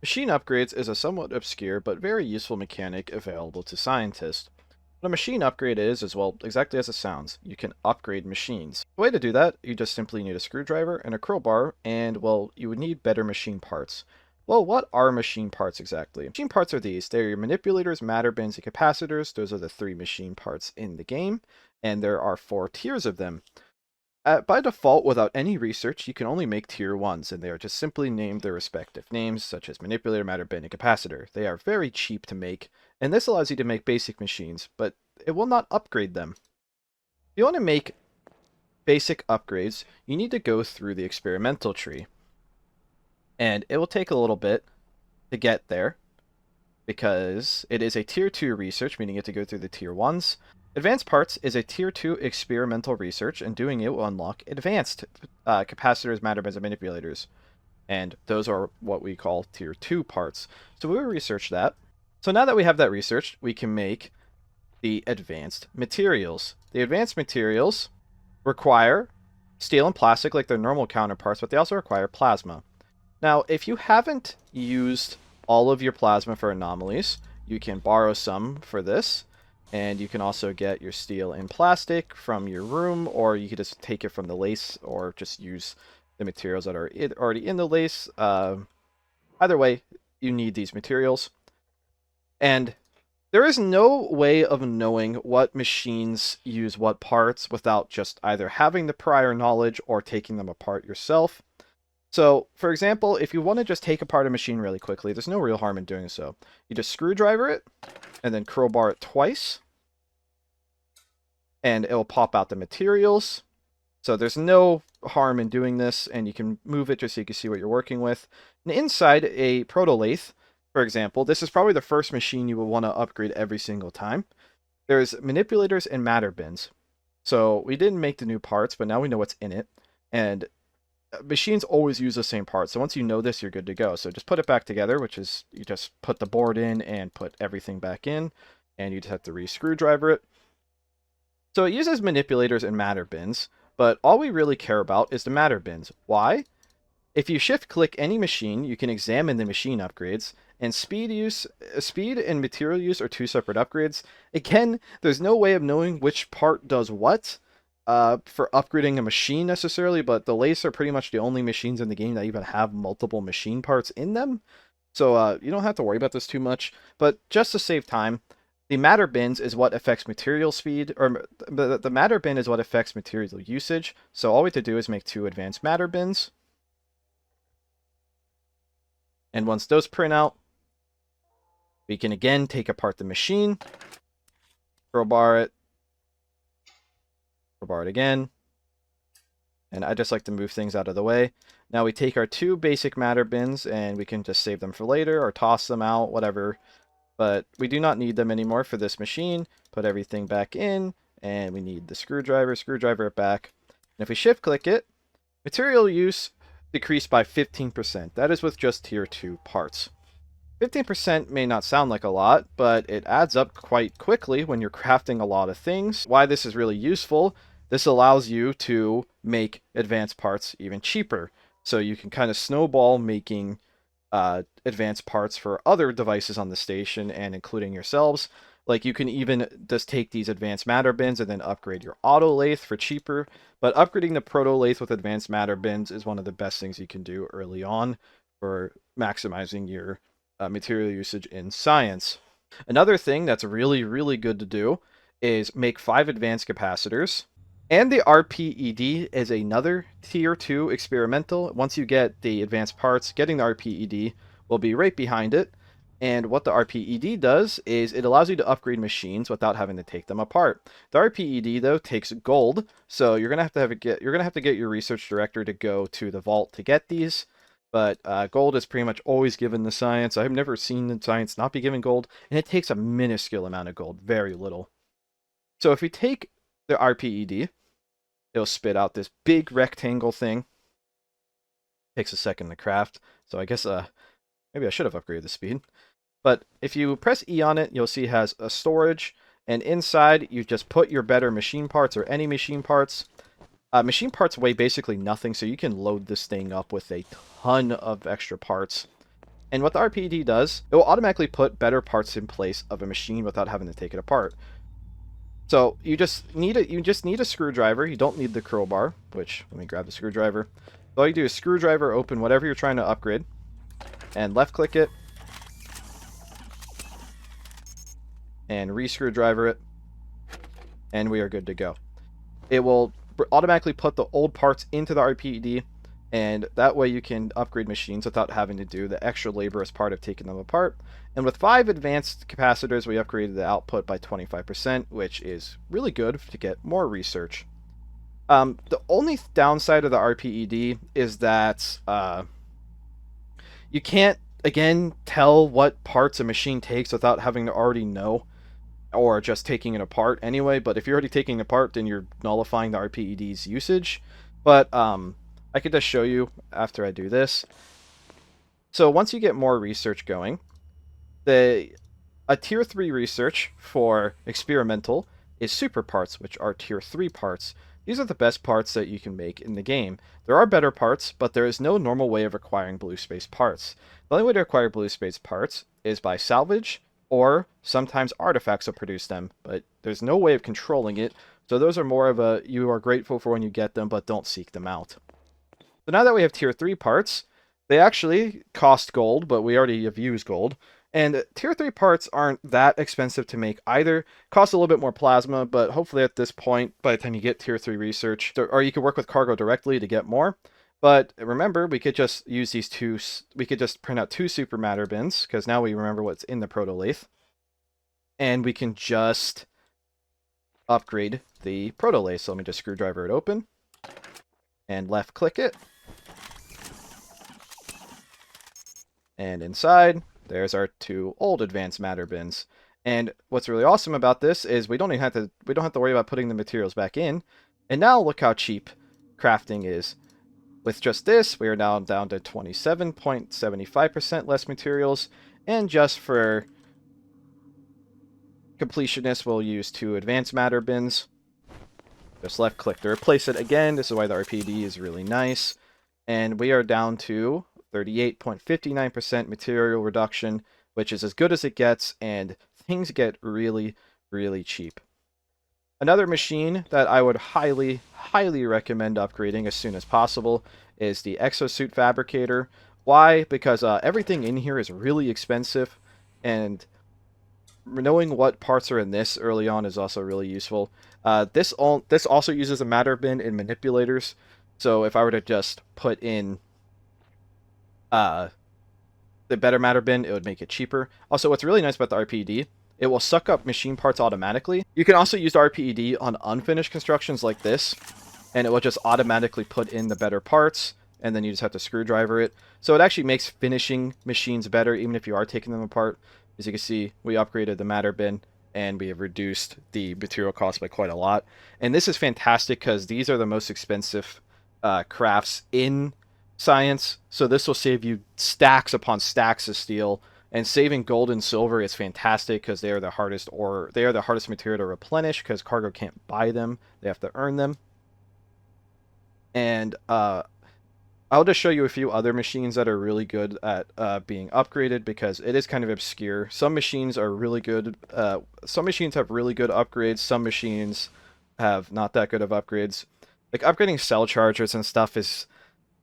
Machine upgrades is a somewhat obscure but very useful mechanic available to scientists. What a machine upgrade is, well, exactly as it sounds. You can upgrade machines. The way to do that, you just simply need a screwdriver and a crowbar, and, well, you would need better machine parts. Well, what are machine parts exactly? Machine parts are these. They're your manipulators, matter bins, and capacitors. Those are the three machine parts in the game, and there are 4 tiers of them. By default, without any research, you can only make tier 1s, and they are just simply named their respective names, such as manipulator, matter bin, and capacitor. They are very cheap to make, and this allows you to make basic machines, but it will not upgrade them. If you want to make basic upgrades, you need to go through the experimental tree. And it will take a little bit to get there, because it is a tier 2 research, meaning you have to go through the tier 1s. Advanced parts is a tier 2 experimental research, and doing it will unlock advanced capacitors, matter bins, and manipulators. And those are what we call tier 2 parts. So we will research that. So now that we have that researched, we can make the advanced materials. The advanced materials require steel and plastic like their normal counterparts, but they also require plasma. Now, if you haven't used all of your plasma for anomalies, you can borrow some for this. And you can also get your steel and plastic from your room, or you can just take it from the lace, or just use the materials that are already in the lace. Either way, you need these materials. And there is no way of knowing what machines use what parts without just either having the prior knowledge or taking them apart yourself. So, for example, if you want to just take apart a machine really quickly, there's no real harm in doing so. You just screwdriver it, and then crowbar it twice, and it will pop out the materials. So there's no harm in doing this, and you can move it just so you can see what you're working with. And inside a proto-lathe, for example, this is probably the first machine you will want to upgrade every single time. There's manipulators and matter bins. So we didn't make the new parts, but now we know what's in it. And machines always use the same parts. So once you know this, you're good to go. So just put it back together, which is you just put the board in and put everything back in, and you just have to re-screwdriver it. So it uses manipulators and matter bins, but all we really care about is the matter bins. Why? If you shift-click any machine, you can examine the machine upgrades, and speed and material use are two separate upgrades. Again, there's no way of knowing which part does what for upgrading a machine necessarily, but the lathes are pretty much the only machines in the game that even have multiple machine parts in them. So you don't have to worry about this too much, but just to save time, the matter bins is what affects material speed, or the matter bin is what affects material usage. So all we have to do is make 2 advanced matter bins. And once those print out, we can again take apart the machine, crowbar it again. And I just like to move things out of the way. Now we take our 2 basic matter bins, and we can just save them for later or toss them out, whatever. But we do not need them anymore for this machine. Put everything back in, and we need the screwdriver it back. And if we shift click it, material use decreased by 15%. That is with just tier 2 parts. 15% may not sound like a lot, but it adds up quite quickly when you're crafting a lot of things. Why this is really useful, this allows you to make advanced parts even cheaper. So you can kind of snowball making advanced parts for other devices on the station, and including yourselves. Like, you can even just take these advanced matter bins and then upgrade your auto lathe for cheaper. But upgrading the proto lathe with advanced matter bins is one of the best things you can do early on for maximizing your material usage in science. Another thing that's really, really good to do is make 5 advanced capacitors. And the RPED is another tier 2 experimental. Once you get the advanced parts, getting the RPED will be right behind it. And what the RPED does is it allows you to upgrade machines without having to take them apart. The RPED though takes gold, so you're gonna have to get your research director to go to the vault to get these. But gold is pretty much always given the science. I've never seen the science not be given gold, and it takes a minuscule amount of gold, very little. So if we take the RPED, it'll spit out this big rectangle thing. Takes a second to craft, so I guess maybe I should have upgraded the speed. But if you press E on it, you'll see it has a storage, and inside you just put your better machine parts or any machine parts. Machine parts weigh basically nothing, so you can load this thing up with a ton of extra parts. And what the RPD does, it will automatically put better parts in place of a machine without having to take it apart. So you just need a screwdriver. You don't need the crowbar, which, let me grab the screwdriver. All you do is screwdriver open whatever you're trying to upgrade, and left click it, and re-screwdriver it, and we are good to go. It will automatically put the old parts into the RPD, and that way you can upgrade machines without having to do the extra laborious part of taking them apart. And with 5 advanced capacitors, we upgraded the output by 25%, which is really good to get more research. The only downside of the RPED is that you can't, again, tell what parts a machine takes without having to already know, or just taking it apart anyway. But if you're already taking it apart, then you're nullifying the RPED's usage. But I could just show you after I do this. So once you get more research going, a tier 3 research for experimental is super parts, which are tier 3 parts. These are the best parts that you can make in the game. There are better parts, but there is no normal way of acquiring blue space parts. The only way to acquire blue space parts is by salvage, or sometimes artifacts will produce them, but there's no way of controlling it. So those are more of a, you are grateful for when you get them, but don't seek them out. So now that we have tier 3 parts, they actually cost gold, but we already have used gold. And tier 3 parts aren't that expensive to make either. Cost a little bit more plasma, but hopefully at this point, by the time you get tier 3 research, or you could work with cargo directly to get more. But remember, we could just use these two, we could just print out 2 super matter bins, because now we remember what's in the proto-lathe. And we can just upgrade the proto-lathe. So let me just screwdriver it open, and left click it. And inside, there's our 2 old advanced matter bins. And what's really awesome about this is we don't have to worry about putting the materials back in. And now look how cheap crafting is. With just this, we are now down to 27.75% less materials. And just for completionist, we'll use 2 advanced matter bins. Just left click to replace it again. This is why the RPD is really nice. And we are down to 38.59% material reduction, which is as good as it gets, and things get really, really cheap. Another machine that I would highly, highly recommend upgrading as soon as possible is the Exosuit Fabricator. Why? Because everything in here is really expensive, and knowing what parts are in this early on is also really useful. This also uses a matter bin in manipulators, so if I were to just put in the better matter bin, it would make it cheaper. Also, what's really nice about the RPED, it will suck up machine parts automatically. You can also use the RPED on unfinished constructions like this, and it will just automatically put in the better parts, and then you just have to screwdriver it. So it actually makes finishing machines better, even if you are taking them apart. As you can see, we upgraded the matter bin, and we have reduced the material cost by quite a lot. And this is fantastic because these are the most expensive crafts in science, so this will save you stacks upon stacks of steel. And saving gold and silver is fantastic because they are the hardest material to replenish because cargo can't buy them; they have to earn them. And I'll just show you a few other machines that are really good at being upgraded because it is kind of obscure. Some machines are really good. Some machines have really good upgrades. Some machines have not that good of upgrades. Like upgrading cell chargers and stuff is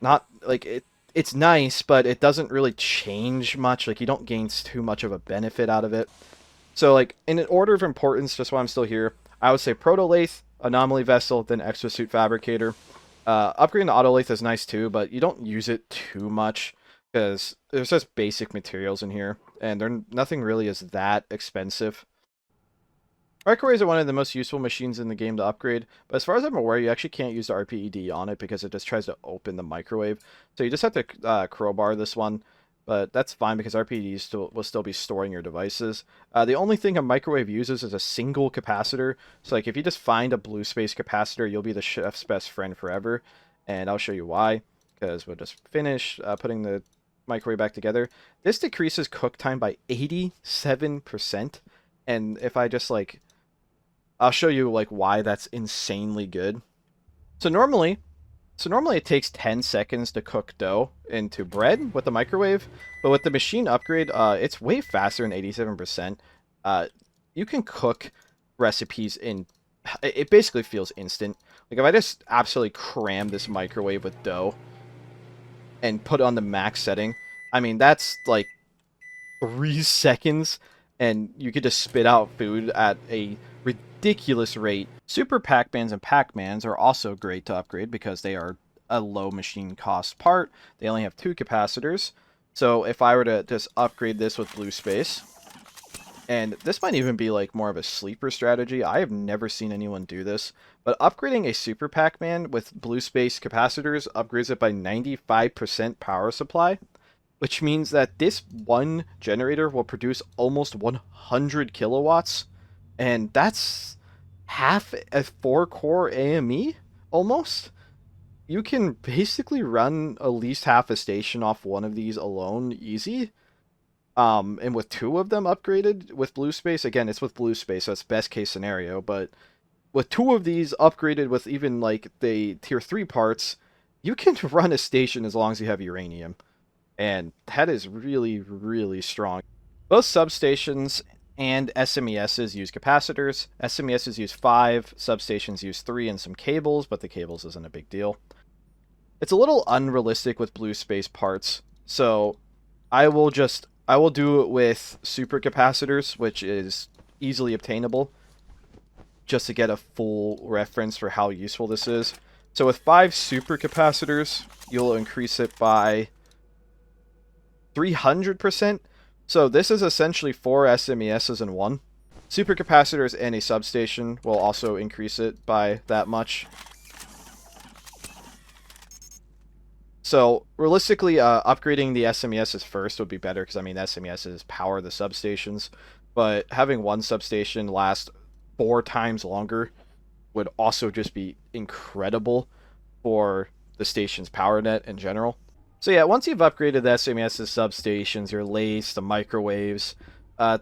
not like it's nice, but it doesn't really change much. Like you don't gain too much of a benefit out of it. So like in an order of importance, just while I'm still here, I would say Proto-Lathe, Anomaly Vessel, then Exosuit Fabricator. Upgrading the Autolathe is nice too, but you don't use it too much because there's just basic materials in here, and nothing really is that expensive. Microwaves are one of the most useful machines in the game to upgrade, but as far as I'm aware, you actually can't use the RPED on it because it just tries to open the microwave. So you just have to crowbar this one, but that's fine because RPED will still be storing your devices. The only thing a microwave uses is a single capacitor. So like if you just find a blue space capacitor, you'll be the chef's best friend forever. And I'll show you why, because we'll just finish putting the microwave back together. This decreases cook time by 87%. And if I just like I'll show you like why that's insanely good. So normally, So normally it takes 10 seconds to cook dough into bread with the microwave, but with the machine upgrade, it's way faster than 87%. Uh, you can cook recipes in, it basically feels instant. Like if I just absolutely cram this microwave with dough and put it on the max setting, I mean, that's like 3 seconds, and you could just spit out food at a ridiculous rate. Super Pac-Mans and Pac-Mans are also great to upgrade because they are a low machine cost part. They only have 2 capacitors. So if I were to just upgrade this with blue space, and this might even be like more of a sleeper strategy. I have never seen anyone do this, but upgrading a Super Pac-Man with blue space capacitors upgrades it by 95% power supply, which means that this one generator will produce almost 100 kilowatts, and that's half a 4-core AME, almost. You can basically run at least half a station off one of these alone, easy. And with 2 of them upgraded with blue space, again, it's with blue space, so it's best case scenario, but with 2 of these upgraded with even like the tier 3 parts, you can run a station as long as you have uranium. And that is really, really strong. Both substations and SMESs use capacitors. SMESs use 5, substations use 3 and some cables, but the cables isn't a big deal. It's a little unrealistic with blue space parts, so I will do it with super capacitors, which is easily obtainable, just to get a full reference for how useful this is. So with 5 super capacitors, you'll increase it by 300%. So this is essentially 4 SMESs in one. Supercapacitors and a substation will also increase it by that much. So realistically, upgrading the SMESs first would be better because I mean SMESs power the substations, but having one substation last 4 times longer would also just be incredible for the station's power net in general. So yeah, once you've upgraded the SMES's substations, your lathes, the microwaves,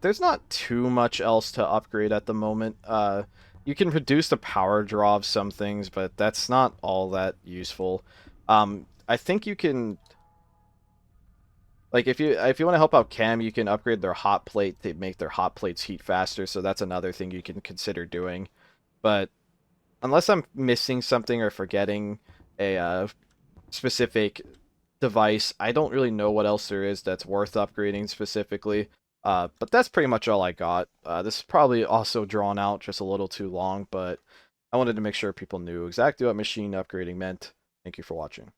there's not too much else to upgrade at the moment. You can reduce the power draw of some things, but that's not all that useful. I think you can, like, if you want to help out Cam, you can upgrade their hot plate to make their hot plates heat faster, so that's another thing you can consider doing. But unless I'm missing something or forgetting a specific device, I don't really know what else there is that's worth upgrading specifically. But that's pretty much all I got. This is probably also drawn out just a little too long, but I wanted to make sure people knew exactly what machine upgrading meant. Thank you for watching.